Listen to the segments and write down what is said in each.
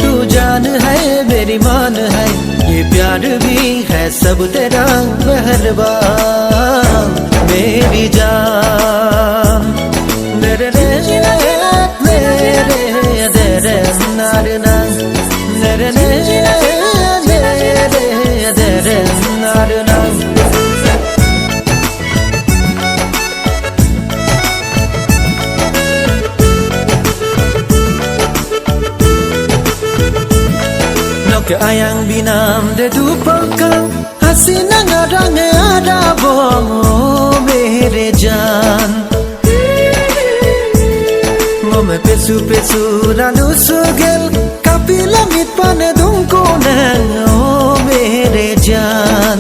तू जान है मेरी मान है, ये प्यार भी है सब तेरा मेहरबान। मेरी जान मेरे रे मेरे तेरे नारना मेरे रे मेरे तेरे नारना। Ke ayang binam de dupakang hasina ngarang ada bongo mere jaan ngome pesu pesu lalu sugel kapila mit pan dungko nang o mere jaan।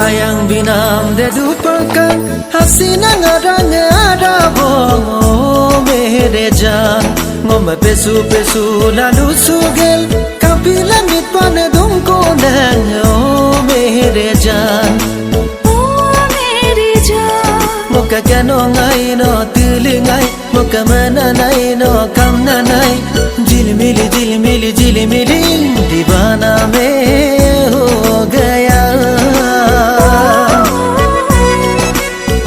Ayang binam de dupakang hasina ngarang ada bongo mere jaan ngome pesu pesu lalu sugel kapila mit pan dungko nang o mere jaan। Moka kano ngai no tulingai moka mana nai no kamna nai Jhilmili दीवाना में हो गया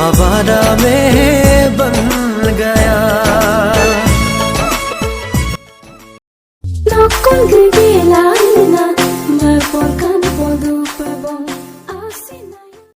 आवारा में बन गया।